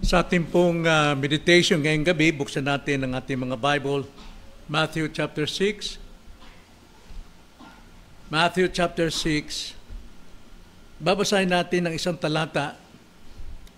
Sa ating pong meditation ngayong gabi, buksan natin ang ating mga Bible. Matthew chapter 6. Matthew chapter 6. Babasahin natin ang isang talata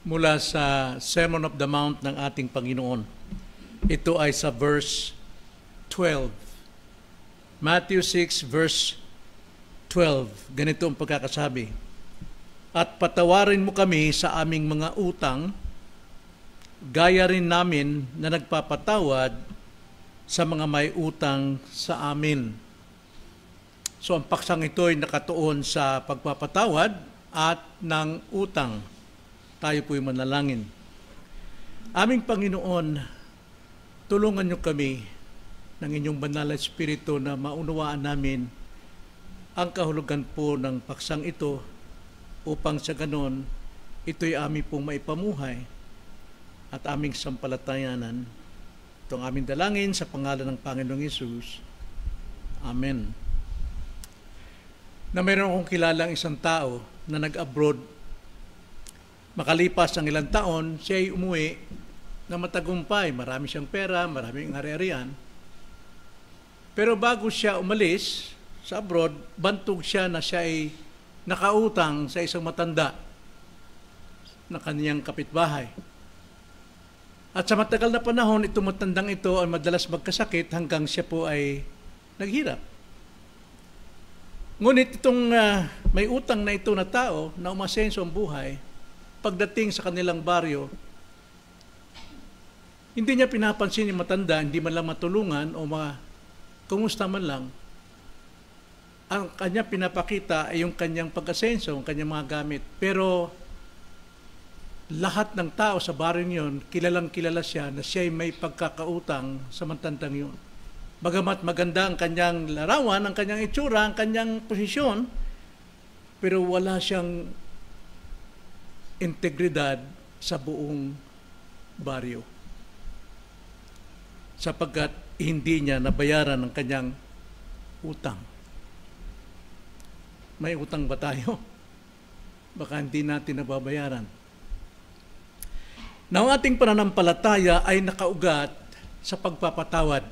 mula sa Sermon of the Mount ng ating Panginoon. Ito ay sa verse 12. Matthew 6 verse 12. Ganito ang pagkakasabi. At patawarin mo kami sa aming mga utang, gaya rin namin na nagpapatawad sa mga may utang sa amin. So ang paksang ito ay nakatuon sa pagpapatawad at ng utang. Tayo po'y manalangin. Aming Panginoon, tulungan niyo kami ng inyong banal na Espiritu na maunawaan namin ang kahulugan po ng paksang ito upang sa ganon, ito'y aming pong maipamuhay at aming sampalatayanan. Itong aming dalangin sa pangalan ng Panginoong Hesus. Amen. Na mayroon akong kilalang isang tao na nag-abroad. Makalipas ang ilang taon, siya ay umuwi na matagumpay. Marami siyang pera, maraming ari-arian. Pero bago siya umalis sa abroad, bantog siya na siya ay nakautang sa isang matanda na kaniyang kapitbahay. At sa matagal na panahon, itong matandang ito ay madalas magkasakit hanggang siya po ay naghirap. Ngunit itong may utang na ito na tao na umasenso ang buhay, pagdating sa kanilang baryo, hindi niya pinapansin yung matanda, hindi man lang matulungan o kumusta man lang. Ang kanya pinapakita ay yung kanyang pag-asenso, ang kanyang mga gamit. Pero lahat ng tao sa baryo yun, kilalang kilala siya na siya ay may pagkakautang sa matandang yun. Bagamat maganda ang kanyang larawan, ang kanyang itsura, ang kanyang posisyon, pero wala siyang integridad sa buong baryo. Sapagkat hindi niya nabayaran ang kanyang utang. May utang ba tayo? Baka hindi natin nababayaran. Na ang ating pananampalataya ay nakaugat sa pagpapatawad.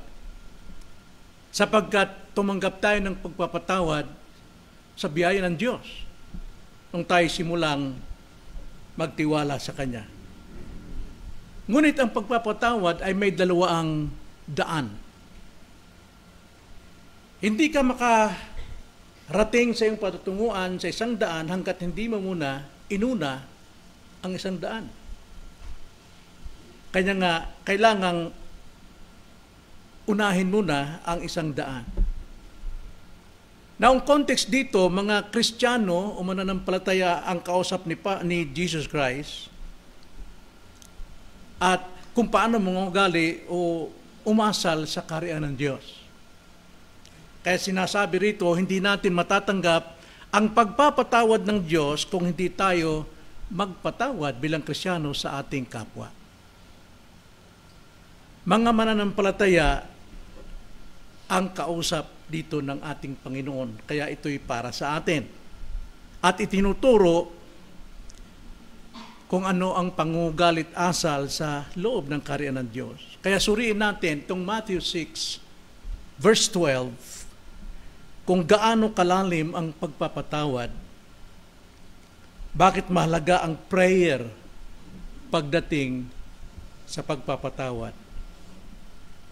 Sapagkat tumanggap tayo ng pagpapatawad sa biyaya ng Diyos nung tayo simulang magtiwala sa Kanya. Ngunit ang pagpapatawad ay may dalawang daan. Hindi ka makarating sa iyong patutunguhan sa isang daan hanggat hindi mo muna inuna ang isang daan. Kanya nga, kailangang unahin muna ang isang daan. Na ang context dito, mga Kristiyano o mananampalataya ang kausap ni Jesus Christ at kung paano mangugali o umasal sa kaharian ng Diyos. Kaya sinasabi rito, hindi natin matatanggap ang pagpapatawad ng Diyos kung hindi tayo magpatawad bilang Kristiyano sa ating kapwa. Mga mananampalataya ang kausap dito ng ating Panginoon. Kaya ito'y para sa atin. At itinuturo kung ano ang pangugalit asal sa loob ng kaharian ng Diyos. Kaya suriin natin itong Matthew 6, verse 12, kung gaano kalalim ang pagpapatawad, bakit mahalaga ang prayer pagdating sa pagpapatawad.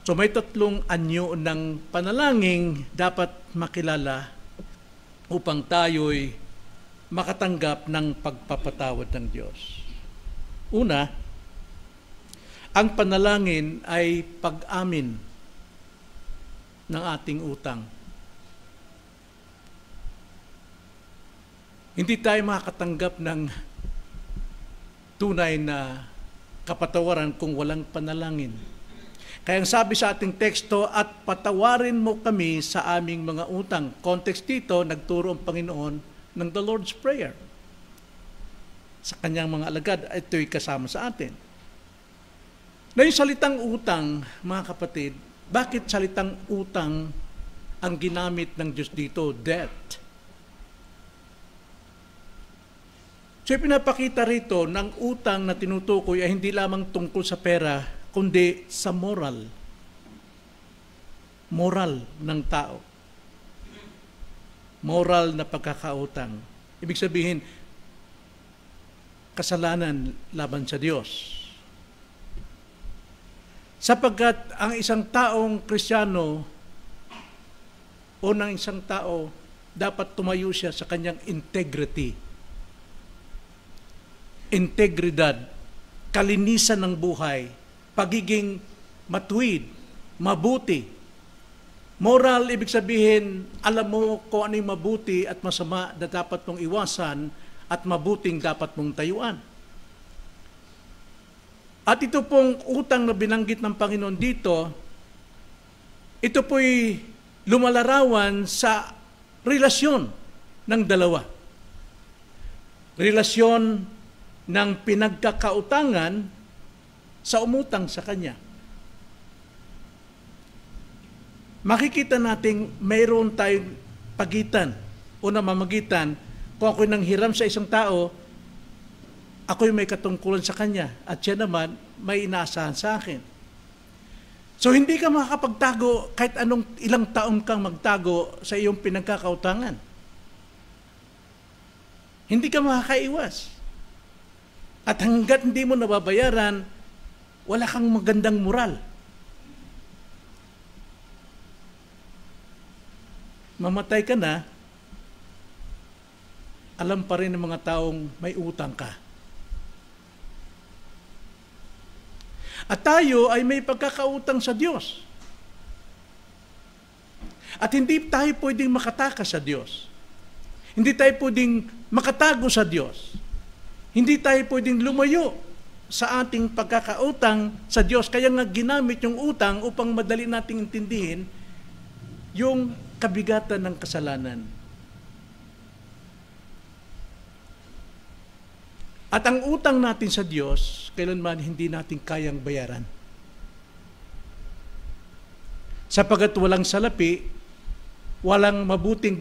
So may tatlong anyo ng panalangin dapat makilala upang tayo'y makatanggap ng pagpapatawad ng Diyos. Una, ang panalangin ay pag-amin ng ating utang. Hindi tayo makakatanggap ng tunay na kapatawaran kung walang panalangin. Kaya ang sabi sa ating teksto, at patawarin mo kami sa aming mga utang. Context dito, nagturo ang Panginoon ng the Lord's Prayer. Sa kanyang mga alagad, ito'y kasama sa atin. Na yung salitang utang, mga kapatid, bakit salitang utang ang ginamit ng Diyos dito? Debt. So pinapakita rito ng utang na tinutukoy ay hindi lamang tungkol sa pera, kundi sa moral. Moral ng tao. Moral na pagkakautang. Ibig sabihin, kasalanan laban sa Diyos. Sapagkat ang isang taong Kristiyano o ng isang tao, dapat tumayo siya sa kanyang integrity. Integridad, kalinisan ng buhay, pagiging matuwid, mabuti. Moral, ibig sabihin, alam mo kung ano yung mabuti at masama na dapat mong iwasan at mabuting dapat mong tayuan. At ito pong utang na binanggit ng Panginoon dito, ito po'y lumalarawan sa relasyon ng dalawa. Relasyon ng pinagkakautangan sa umutang sa kanya. Makikita natin mayroon tayong pagitan o namamagitan kung ako'y nanghiram sa isang tao, ako'y may katungkulan sa kanya at siya naman may inaasahan sa akin. So hindi ka makakapagtago kahit anong ilang taon kang magtago sa iyong pinagkakautangan. Hindi ka makakaiwas. At hanggat hindi mo nababayaran, wala kang magandang moral. Mamatay ka na, alam pa rin ng mga taong may utang ka. At tayo ay may pagkakautang sa Diyos. At hindi tayo pwedeng makatakas sa Diyos. Hindi tayo pwedeng makatago sa Diyos. Hindi tayo pwedeng lumayo sa ating pagkakautang sa Diyos. Kaya nga ginamit yung utang upang madali nating intindihin yung kabigatan ng kasalanan. At ang utang natin sa Diyos, kailanman hindi natin kayang bayaran. Sapagat walang salapi, walang mabuting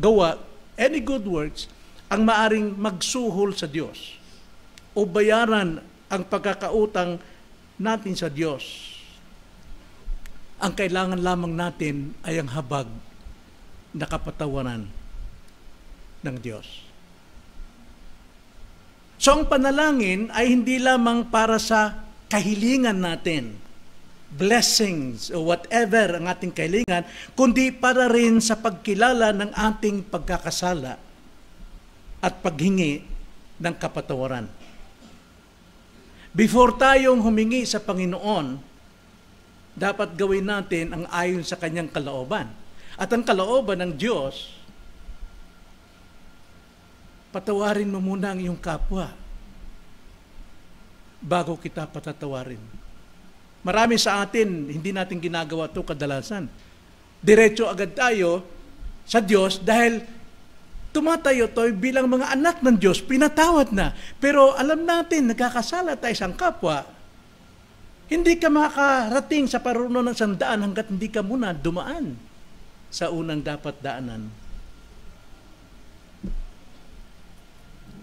gawa, any good works, ang maaring magsuhol sa Diyos o bayaran ang pagkakautang natin sa Diyos. Ang kailangan lamang natin ay ang habag na kapatawaran ng Diyos. So ang panalangin ay hindi lamang para sa kahilingan natin, blessings o whatever ang ating kahilingan, kundi para rin sa pagkilala ng ating pagkakasala at paghingi ng kapatawaran. Before tayong humingi sa Panginoon, dapat gawin natin ang ayon sa kanyang kalooban. At ang kalooban ng Diyos, patawarin mo muna ang iyong kapwa bago kita patatawarin. Marami sa atin, hindi natin ginagawa ito kadalasan. Diretso agad tayo sa Diyos dahil tumatayo tayo bilang mga anak ng Diyos, pinatawad na. Pero alam natin, nagkakasala tayo sa kapwa. Hindi ka makarating sa paruno ng sandaan hanggat hindi ka muna dumaan sa unang dapat daanan.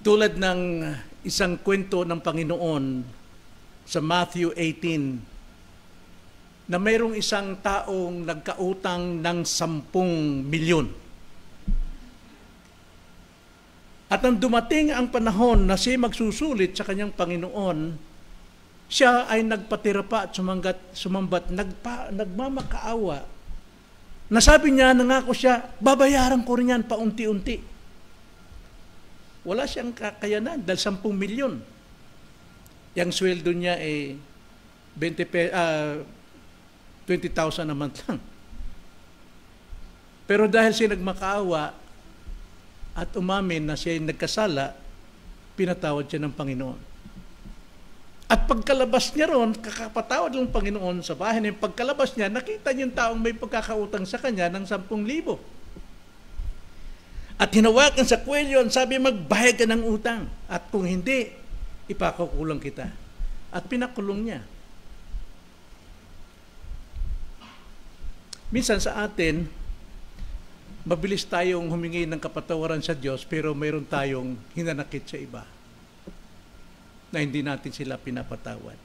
Tulad ng isang kwento ng Panginoon sa Matthew 18 na mayroong isang taong nagkautang ng 10 milyon. At nang dumating ang panahon na siya magsusulit sa kanyang Panginoon, siya ay nagpatira pa at sumambat, nagmamakaawa. Nasabi niya, nangako siya, babayaran ko rin yan paunti-unti. Wala siyang kakayanan dahil 10 milyon. Yang sweldo niya ay 20,000 a month lang. Pero dahil siya nagmakaawa at umamin na siya ay nagkasala, pinatawad siya ng Panginoon. At pagkalabas niya ron, kakapatawad ng Panginoon sa bahay niya. Pagkalabas niya, nakita niya yung taong may pagkakautang sa kanya ng 10,000. At hinawakan sa kwelyo, sabi, magbayad ka ng utang. At kung hindi, ipakukulong kita. At pinakulong niya. Minsan sa atin, mabilis tayong humingi ng kapatawaran sa Diyos pero mayroon tayong hinanakit sa iba na hindi natin sila pinapatawad.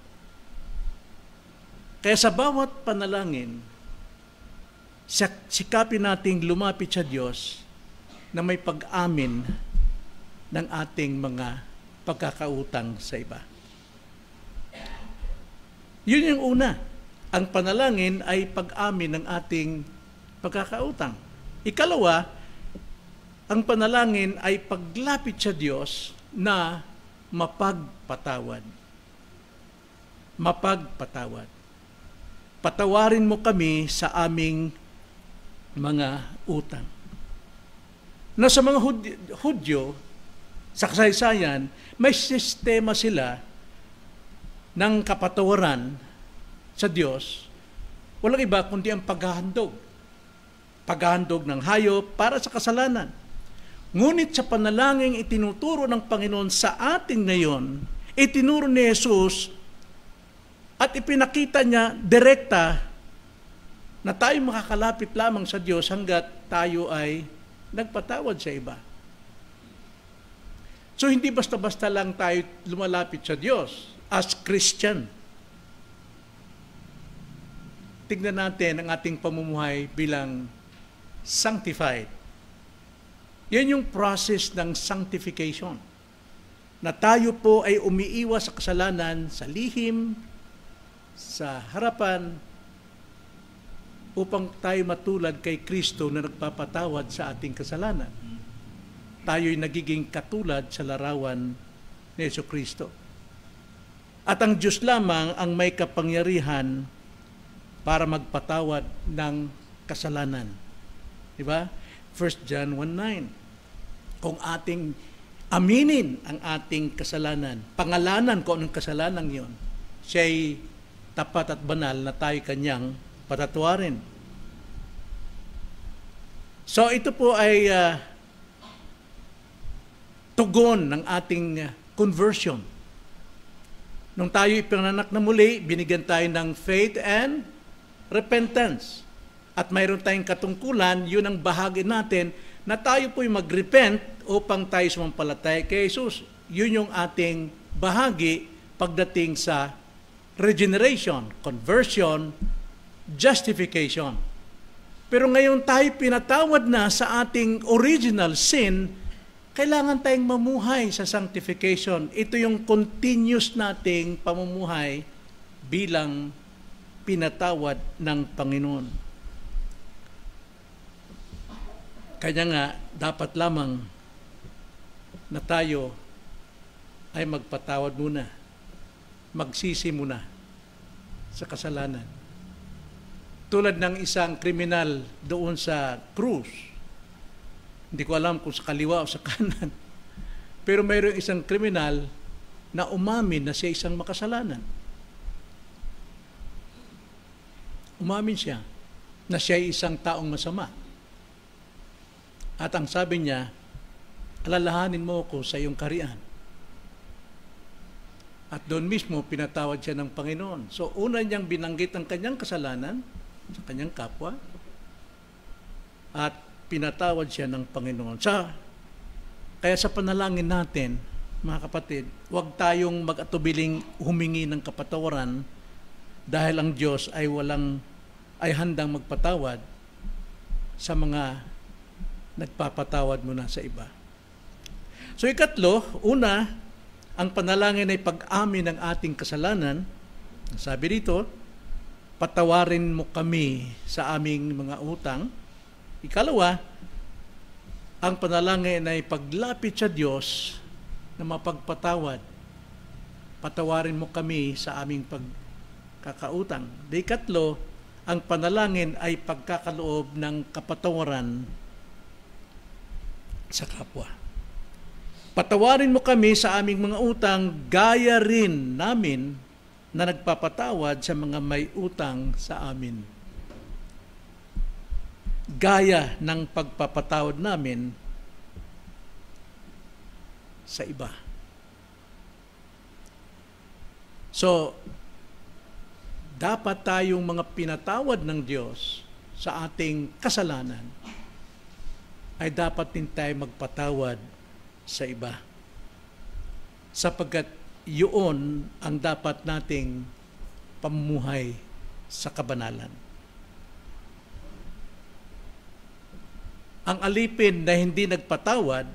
Kaya sa bawat panalangin, sikapin nating lumapit sa Diyos na may pag-amin ng ating mga pagkakautang sa iba. Yun yung una. Ang panalangin ay pag-amin ng ating pagkakautang. Ikalawa, ang panalangin ay paglapit sa Diyos na mapagpatawad. Mapagpatawad. Patawarin mo kami sa aming mga utang. Na sa mga Hudyo, sa kasaysayan, may sistema sila ng kapatawaran sa Diyos. Walang iba kundi ang paghahandog. Paghahandog ng hayop para sa kasalanan. Ngunit sa panalangin itinuturo ng Panginoon sa atin ngayon, itinuro ni Jesus at ipinakita niya direkta na tayo makakalapit lamang sa Diyos hanggat tayo ay nagpatawad sa iba. So hindi basta-basta lang tayo lumalapit sa Diyos as Christian. Tignan natin ang ating pamumuhay bilang sanctified. Yan yung process ng sanctification. Na tayo po ay umiiwas sa kasalanan, sa lihim, sa harapan, upang tayo matulad kay Kristo na nagpapatawad sa ating kasalanan. Tayo'y nagiging katulad sa larawan ni Jesucristo. At ang Diyos lamang ang may kapangyarihan para magpatawad ng kasalanan. Diba? 1 John 1:9. Kung ating aminin ang ating kasalanan, pangalanan ko anong kasalanan yon, siya'y tapat at banal na tayo kanyang patatawarin. So ito po ay tugon ng ating conversion. Nung tayo ipinanak na muli, binigyan tayo ng faith and repentance. At mayroon tayong katungkulan, yun ang bahagi natin, na tayo po'y mag-repent upang tayo sumampalataya kay Jesus. Yun yung ating bahagi pagdating sa regeneration, conversion, justification. Pero ngayon tayo pinatawad na sa ating original sin, kailangan tayong mamuhay sa sanctification. Ito yung continuous nating pamumuhay bilang pinatawad ng Panginoon. Kaya nga, dapat lamang na tayo ay magpatawad muna, magsisi muna sa kasalanan. Tulad ng isang kriminal doon sa krus, hindi ko alam kung sa kaliwa o sa kanan, pero mayroong isang kriminal na umamin na siya isang makasalanan. Umamin siya na siya isang taong masama. At ang sabi niya, alalahanin mo ako sa iyong kaharian. At doon mismo, pinatawad siya ng Panginoon. So, una niyang binanggit ang kanyang kasalanan sa kanyang kapwa at pinatawad siya ng Panginoon. Kaya sa panalangin natin, mga kapatid, huwag tayong mag-atubiling humingi ng kapatawaran dahil ang Diyos ay handang magpatawad sa mga nagpapatawad mo na sa iba. So ikatlo, una, ang panalangin ay pag-amin ng ating kasalanan. Sabi dito, patawarin mo kami sa aming mga utang. Ikalawa, ang panalangin ay paglapit sa Diyos na mapagpatawad. Patawarin mo kami sa aming pagkakautang. Ikatlo, ang panalangin ay pagkakaloob ng kapatawaran sa kapwa. Patawarin mo kami sa aming mga utang, gaya rin namin na nagpapatawad sa mga may utang sa amin. Gaya ng pagpapatawad namin sa iba. So, dapat tayong mga pinatawad ng Diyos sa ating kasalanan. ay dapat din tayo magpatawad sa iba. Sapagkat yun ang dapat nating pamumuhay sa kabanalan. Ang alipin na hindi nagpatawad,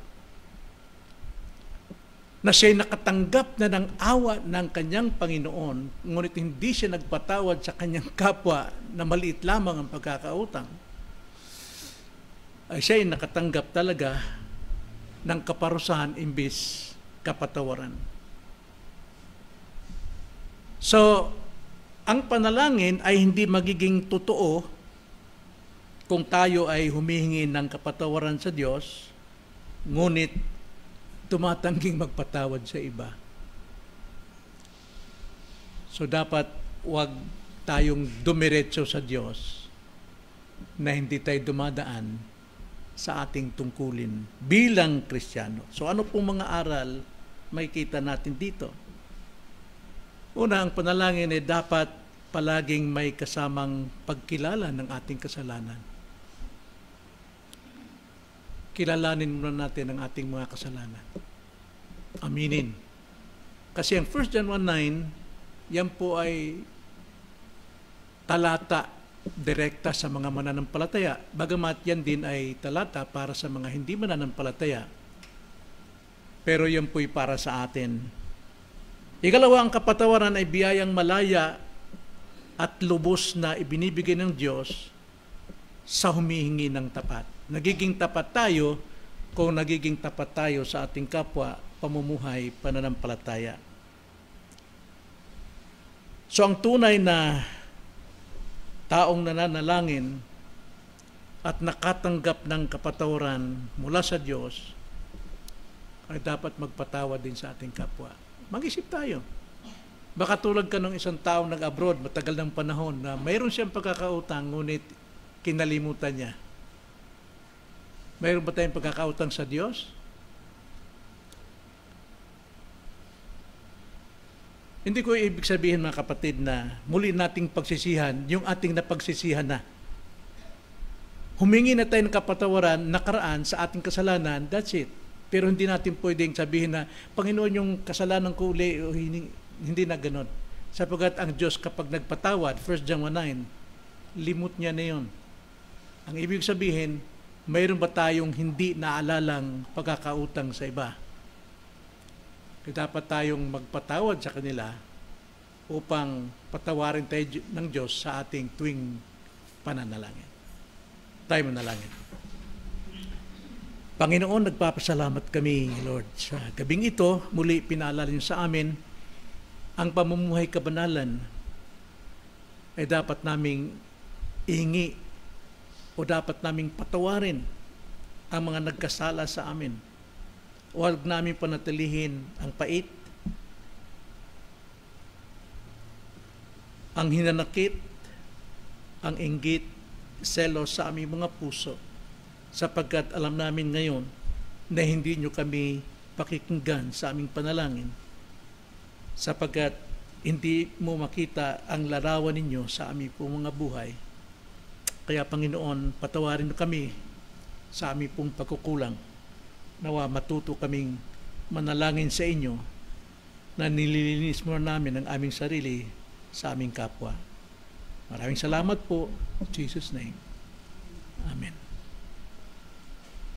na siya'y nakatanggap na ng awa ng kanyang Panginoon, ngunit hindi siya nagpatawad sa kanyang kapwa na maliit lamang ang pagkakautang, ay siya'y nakatanggap talaga ng kaparusahan imbis kapatawaran. So, ang panalangin ay hindi magiging totoo kung tayo ay humihingi ng kapatawaran sa Diyos, ngunit tumatangging magpatawad sa iba. So, dapat wag tayong dumiretso sa Diyos na hindi tayo dumadaan sa ating tungkulin bilang Kristiyano. So ano pong mga aral may kita natin dito? Una, ang panalangin ay dapat palaging may kasamang pagkilala ng ating kasalanan. Kilalanin muna natin ang ating mga kasalanan. Aminin. Kasi ang 1 John 1:9, yan po ay talata direkta sa mga mananampalataya. Bagamat yan din ay talata para sa mga hindi mananampalataya. Pero yan po'y para sa atin. Ikalawa, ang kapatawaran ay biyayang malaya at lubos na ibinibigay ng Diyos sa humihingi ng tapat. Nagiging tapat tayo kung nagiging tapat tayo sa ating kapwa, pamumuhay, pananampalataya. So ang tunay na taong nananalangin at nakatanggap ng kapatawaran mula sa Diyos ay dapat magpatawad din sa ating kapwa. Mag-isip tayo. Baka tulad ka ng isang taong nag-abroad matagal ng panahon na mayroon siyang pagkakautang ngunit kinalimutan niya. Mayroon ba tayong pagkakautang sa Diyos? Hindi ko ibig sabihin, mga kapatid, na muli nating pagsisihan yung ating napagsisihan na. Humingi na tayo ng kapatawaran, nakaraan sa ating kasalanan, that's it. Pero hindi natin pwedeng sabihin na, Panginoon, yung kasalanan ko uli, hindi na ganon. Sapagkat ang Diyos kapag nagpatawad, 1 John 1:9, limot niya na yun. Ang ibig sabihin, mayroon ba tayong hindi naalalang pagkakautang sa iba? Kaya dapat tayong magpatawad sa kanila upang patawarin tayo ng Diyos sa ating tuwing pananalangin. Tayo manalangin. Panginoon, nagpapasalamat kami, Lord, sa gabing ito. Muli pinaalala niyo sa amin ang pamumuhay kabanalan ay dapat naming ihingi o dapat naming patawarin ang mga nagkasala sa amin. Huwag namin panatilihin ang pait, ang hinanakit, ang inggit, selos sa aming mga puso, sapagkat alam namin ngayon na hindi nyo kami pakikinggan sa aming panalangin, sapagkat hindi mo makita ang larawan ninyo sa aming pong mga buhay. Kaya Panginoon, patawarin mo kami sa aming pong pagkukulang. Nawa matuto kaming manalangin sa inyo na nililinis mo namin ang aming sarili sa aming kapwa. Maraming salamat po. In Jesus' name.